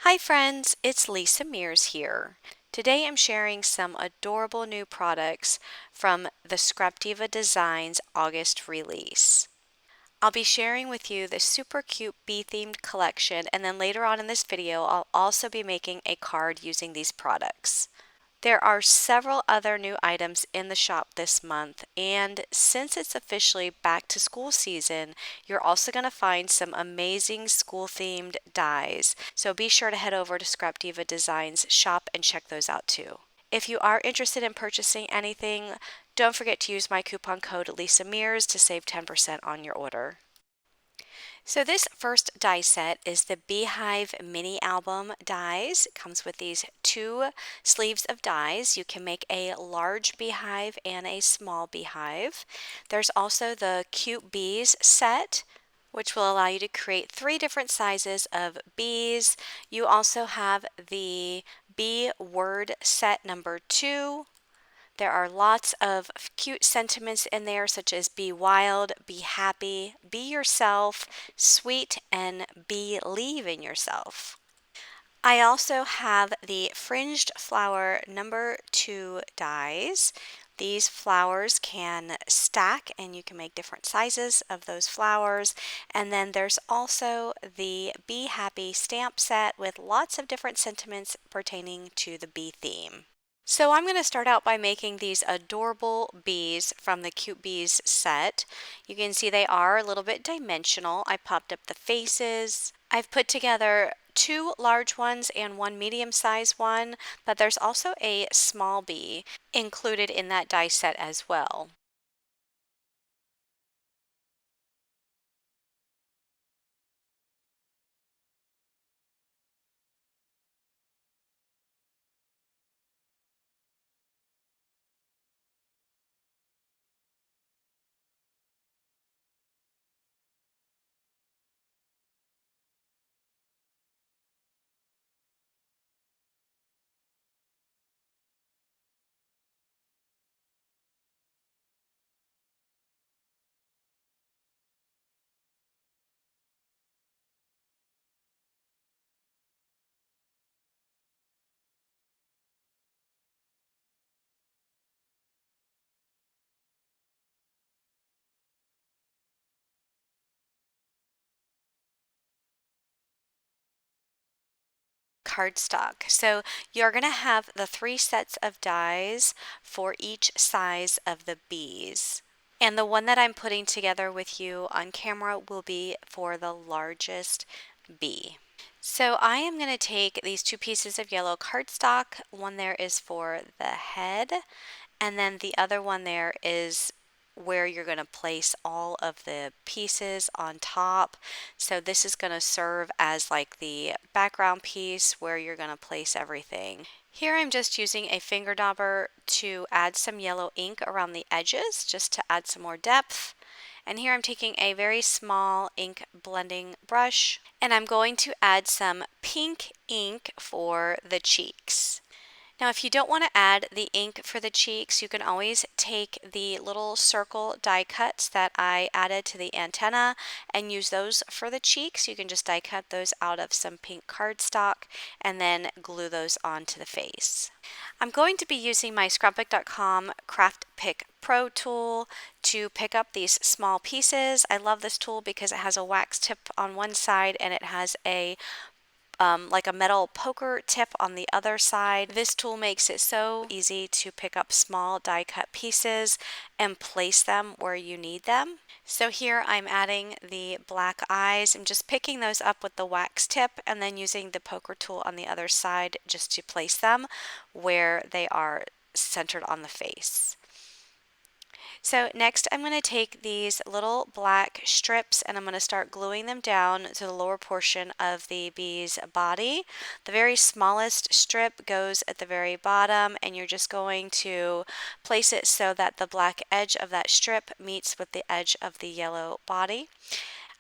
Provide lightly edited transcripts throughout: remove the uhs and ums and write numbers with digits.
Hi friends, it's Lisa Mears here. Today I'm sharing some adorable new products from the Scrap Diva Designs August release. I'll be sharing with you the super cute bee-themed collection, and then later on in this video I'll also be making a card using these products. There are several other new items in the shop this month, and since it's officially back to school season, you're also going to find some amazing school themed dies. So be sure to head over to Scrap Diva Designs shop and check those out too. If you are interested in purchasing anything, don't forget to use my coupon code Lisa Mears to save 10% on your order. So this first die set is the Beehive mini album dies. It comes with these two sleeves of dies. You can make a large beehive and a small beehive. There's also the Cute Bees set, which will allow you to create 3 different sizes of bees. You also have the Bee Word set number 2. There are lots of cute sentiments in there, such as be wild, be happy, be yourself, sweet, and believe in yourself. I also have the Fringed Flower number 2 dies. These flowers can stack and you can make different sizes of those flowers. And then there's also the Be Happy stamp set with lots of different sentiments pertaining to the bee theme. So I'm going to start out by making these adorable bees from the Cute Bees set. You can see they are a little bit dimensional. I popped up the faces. I've put together 2 large ones and 1 medium-sized one, but there's also a small bee included in that die set as well. Cardstock. So you're going to have the 3 sets of dies for each size of the bees. And the one that I'm putting together with you on camera will be for the largest bee. So I am going to take these 2 pieces of yellow cardstock. One there is for the head, and then the other one there is where you're going to place all of the pieces on top. So this is going to serve as like the background piece where you're going to place everything. Here I'm just using a finger dauber to add some yellow ink around the edges just to add some more depth. And here I'm taking a very small ink blending brush and I'm going to add some pink ink for the cheeks. Now, if you don't want to add the ink for the cheeks, you can always take the little circle die cuts that I added to the antenna and use those for the cheeks. You can just die cut those out of some pink cardstock and then glue those onto the face. I'm going to be using my Scrapbookcom Craft Pick Pro tool to pick up these small pieces. I love this tool because it has a wax tip on one side and it has a like a metal poker tip on the other side. This tool makes it so easy to pick up small die cut pieces and place them where you need them. So here I'm adding the black eyes. I'm just picking those up with the wax tip and then using the poker tool on the other side just to place them where they are centered on the face. So next I'm going to take these little black strips and I'm going to start gluing them down to the lower portion of the bee's body. The very smallest strip goes at the very bottom and you're just going to place it so that the black edge of that strip meets with the edge of the yellow body.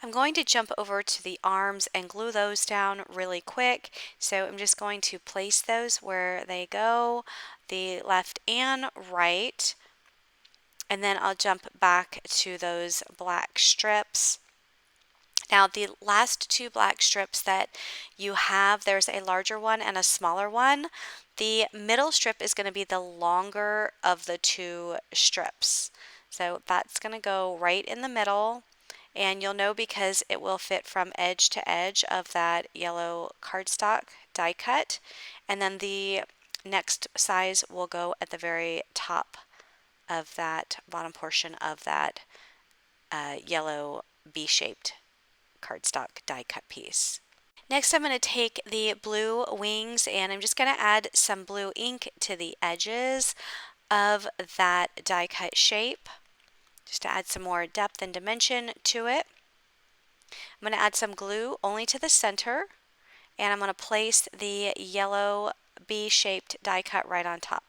I'm going to jump over to the arms and glue those down really quick. So I'm just going to place those where they go, the left and right. And then I'll jump back to those black strips Now the last two black strips that you have, there's a larger one and a smaller one. The middle strip is going to be the longer of the two strips. So that's going to go right in the middle, and you'll know because it will fit from edge to edge of that yellow cardstock die cut. And then the next size will go at the very top of that bottom portion of that yellow B-shaped cardstock die cut piece. Next, I'm going to take the blue wings and I'm just going to add some blue ink to the edges of that die cut shape, just to add some more depth and dimension to it. I'm going to add some glue only to the center, and I'm going to place the yellow B-shaped die cut right on top.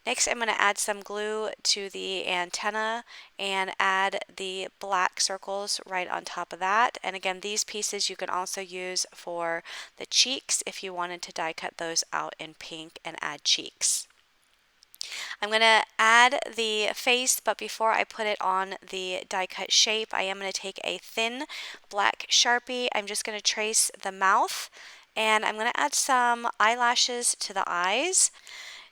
Next, I'm going to add some glue to the antenna and add the black circles right on top of that. And again, these pieces you can also use for the cheeks if you wanted to die cut those out in pink and add cheeks. I'm going to add the face, but before I put it on the die cut shape, I am going to take a thin black Sharpie. I'm just going to trace the mouth, and I'm going to add some eyelashes to the eyes.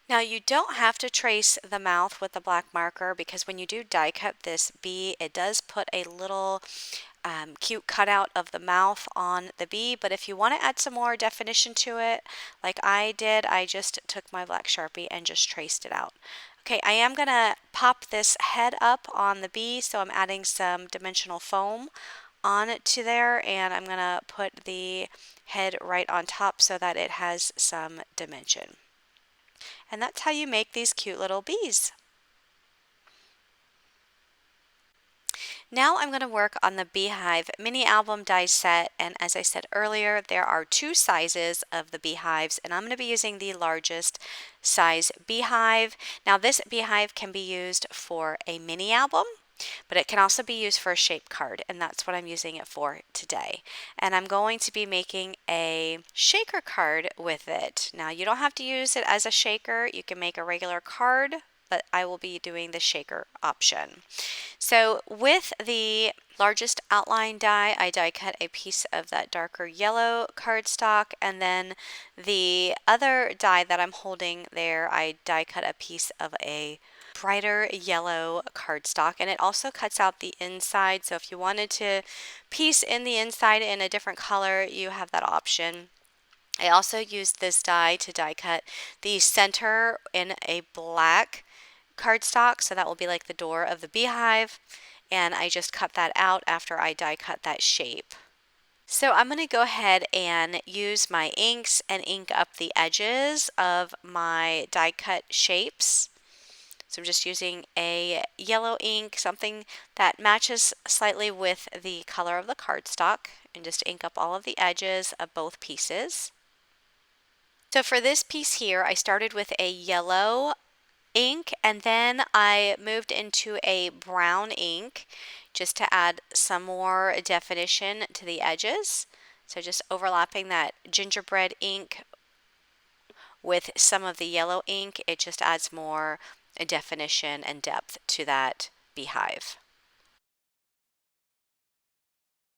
Now you don't have to trace the mouth with the black marker, because when you do die cut this bee, it does put a little cute cutout of the mouth on the bee, but if you want to add some more definition to it, like I did, I just took my black Sharpie and just traced it out. Okay, I am going to pop this head up on the bee, so I'm adding some dimensional foam on to there, and I'm going to put the head right on top so that it has some dimension. And that's how you make these cute little bees. Now I'm going to work on the Beehive mini album die set, and as I said earlier, there are two sizes of the Beehives, and I'm going to be using the largest size Beehive. Now this Beehive can be used for a mini album, but it can also be used for a shape card, and that's what I'm using it for today. And I'm going to be making a shaker card with it. Now you don't have to use it as a shaker, you can make a regular card, but I will be doing the shaker option. So with the largest outline die, I die cut a piece of that darker yellow cardstock, and then the other die that I'm holding there, I die cut a piece of a brighter yellow cardstock, and it also cuts out the inside, so if you wanted to piece in the inside in a different color, you have that option. I also used this die to die cut the center in a black cardstock, so that will be like the door of the Beehive, and I just cut that out after I die cut that shape. So I'm going to go ahead and use my inks and ink up the edges of my die cut shapes. So I'm just using a yellow ink, something that matches slightly with the color of the cardstock, and just ink up all of the edges of both pieces. So for this piece here, I started with a yellow ink, and then I moved into a brown ink just to add some more definition to the edges. So just overlapping that gingerbread ink with some of the yellow ink, it just adds more definition and depth to that beehive.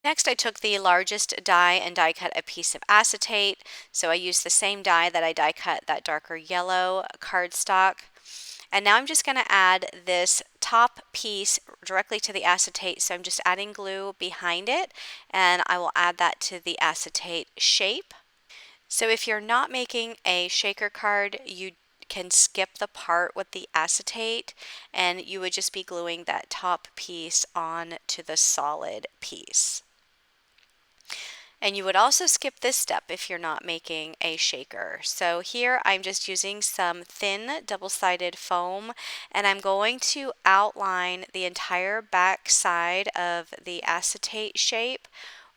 Next, I took the largest die and die cut a piece of acetate. So I used the same die that I die cut that darker yellow cardstock. And now I'm just going to add this top piece directly to the acetate. So I'm just adding glue behind it, and I will add that to the acetate shape. So if you're not making a shaker card, you can skip the part with the acetate, and you would just be gluing that top piece on to the solid piece. And you would also skip this step if you're not making a shaker. So here I'm just using some thin double-sided foam, and I'm going to outline the entire back side of the acetate shape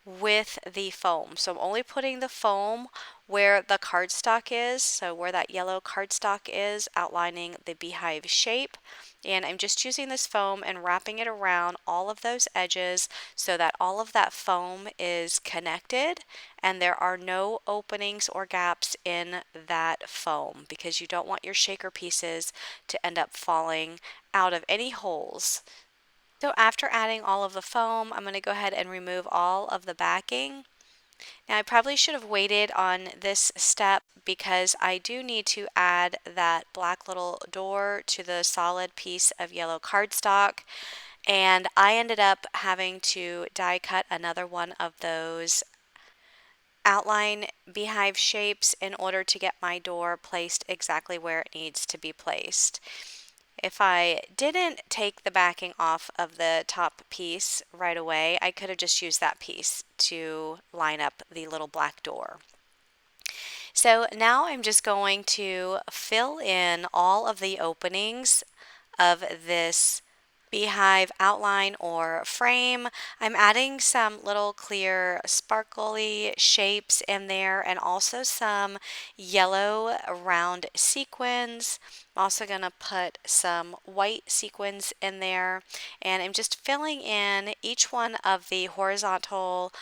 with the foam. So I'm only putting the foam where the cardstock is, so where that yellow cardstock is, outlining the beehive shape. And I'm just using this foam and wrapping it around all of those edges so that all of that foam is connected and there are no openings or gaps in that foam, because you don't want your shaker pieces to end up falling out of any holes. So after adding all of the foam, I'm going to go ahead and remove all of the backing. Now I probably should have waited on this step because I do need to add that black little door to the solid piece of yellow cardstock, and I ended up having to die cut another one of those outline beehive shapes in order to get my door placed exactly where it needs to be placed. If I didn't take the backing off of the top piece right away, I could have just used that piece to line up the little black door. So now I'm just going to fill in all of the openings of this beehive outline or frame. I'm adding some little clear sparkly shapes in there and also some yellow round sequins. I'm also going to put some white sequins in there, and I'm just filling in each one of the horizontal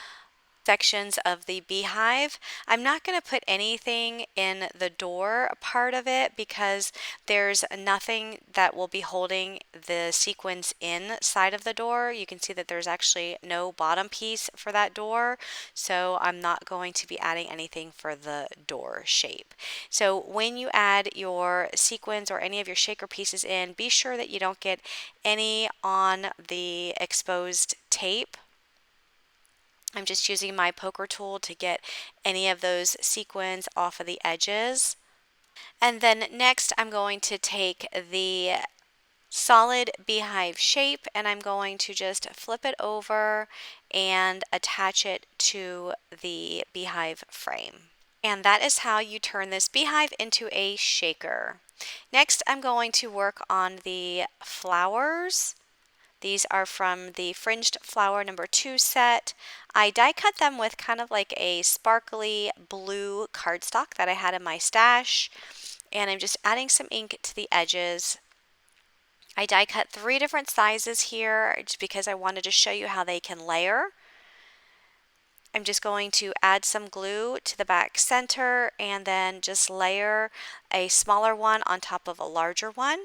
sections of the beehive. I'm not going to put anything in the door part of it because there's nothing that will be holding the sequins inside of the door. You can see that there's actually no bottom piece for that door, so I'm not going to be adding anything for the door shape. So when you add your sequins or any of your shaker pieces in, be sure that you don't get any on the exposed tape. I'm just using my poker tool to get any of those sequins off of the edges. And then next I'm going to take the solid beehive shape and I'm going to just flip it over and attach it to the beehive frame. And that is how you turn this beehive into a shaker. Next I'm going to work on the flowers. These are from the Fringed Flower number 2 set. I die cut them with kind of like a sparkly blue cardstock that I had in my stash. And I'm just adding some ink to the edges. I die cut 3 different sizes here just because I wanted to show you how they can layer. I'm just going to add some glue to the back center and then just layer a smaller one on top of a larger one.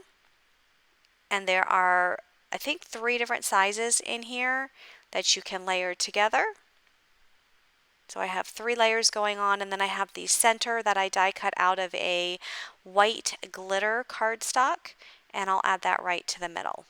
And there are, I think, 3 different sizes in here that you can layer together. So I have 3 layers going on, and then I have the center that I die cut out of a white glitter cardstock, and I'll add that right to the middle.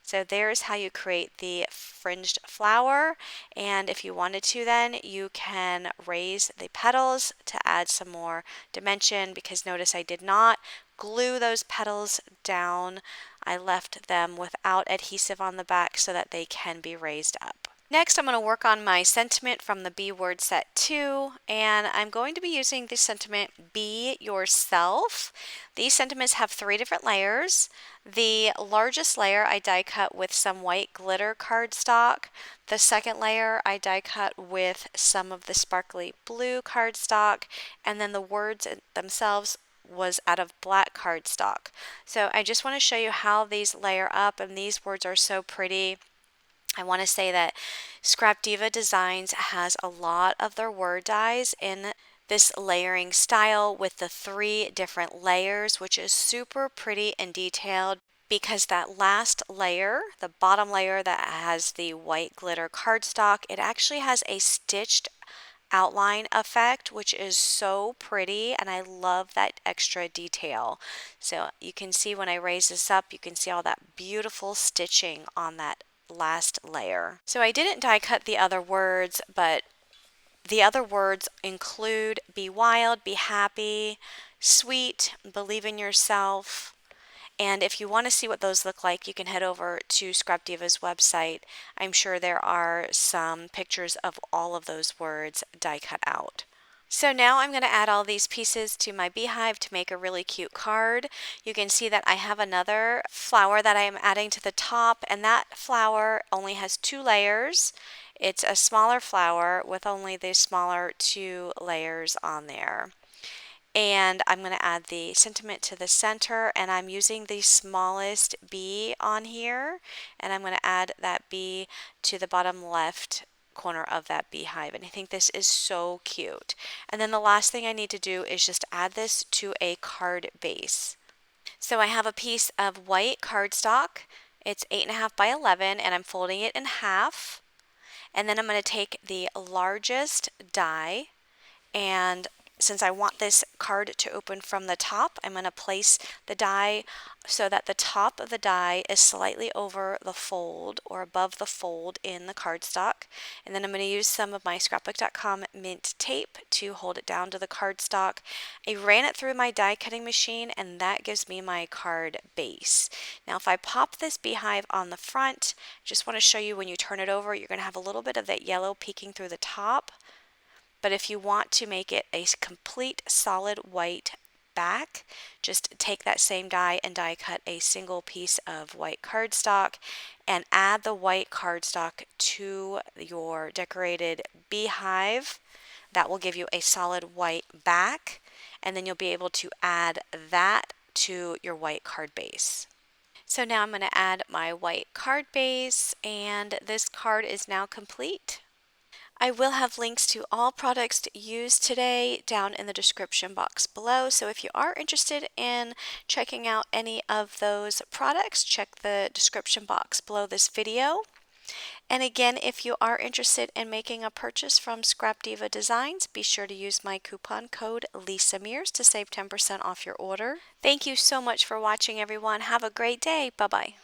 So there's how you create the fringed flower, and if you wanted to then you can raise the petals to add some more dimension, because notice I did not glue those petals down. I left them without adhesive on the back so that they can be raised up. Next, I'm going to work on my sentiment from the Be Word Set 2, and I'm going to be using the sentiment Be Yourself. These sentiments have 3 different layers. The largest layer I die cut with some white glitter cardstock. The second layer I die cut with some of the sparkly blue cardstock, and then the words themselves was out of black cardstock. So I just want to show you how these layer up, and these words are so pretty. I want to say that Scrap Diva Designs has a lot of their word dies in this layering style with the 3 different layers, which is super pretty and detailed, because that last layer, the bottom layer that has the white glitter cardstock, it actually has a stitched outline effect, which is so pretty, and I love that extra detail. So you can see when I raise this up, you can see all that beautiful stitching on that last layer. So I didn't die cut the other words, but the other words include be wild, be happy, sweet, believe in yourself. And if you want to see what those look like, you can head over to Scrap Diva's website. I'm sure there are some pictures of all of those words die cut out. So now I'm going to add all these pieces to my beehive to make a really cute card. You can see that I have another flower that I am adding to the top, and that flower only has 2 layers. It's a smaller flower with only the smaller 2 layers on there. And I'm going to add the sentiment to the center, and I'm using the smallest bee on here, and I'm going to add that bee to the bottom left corner of that beehive, and I think this is so cute. And then the last thing I need to do is just add this to a card base. So I have a piece of white cardstock, It's 8.5 by 11, and I'm folding it in half. And then I'm going to take the largest die, and since I want this card to open from the top, I'm going to place the die so that the top of the die is slightly over the fold or above the fold in the cardstock. And then I'm going to use some of my Scrapbookcom mint tape to hold it down to the cardstock. I ran it through my die cutting machine, and that gives me my card base. Now if I pop this beehive on the front, just want to show you when you turn it over, you're going to have a little bit of that yellow peeking through the top. But if you want to make it a complete solid white back, just take that same die and die cut a single piece of white cardstock and add the white cardstock to your decorated beehive. That will give you a solid white back, and then you'll be able to add that to your white card base. So now I'm going to add my white card base, and this card is now complete. I will have links to all products used today down in the description box below. So if you are interested in checking out any of those products, check the description box below this video. And again, if you are interested in making a purchase from Scrap Diva Designs, be sure to use my coupon code Mears to save 10% off your order. Thank you so much for watching, everyone. Have a great day. Bye-bye.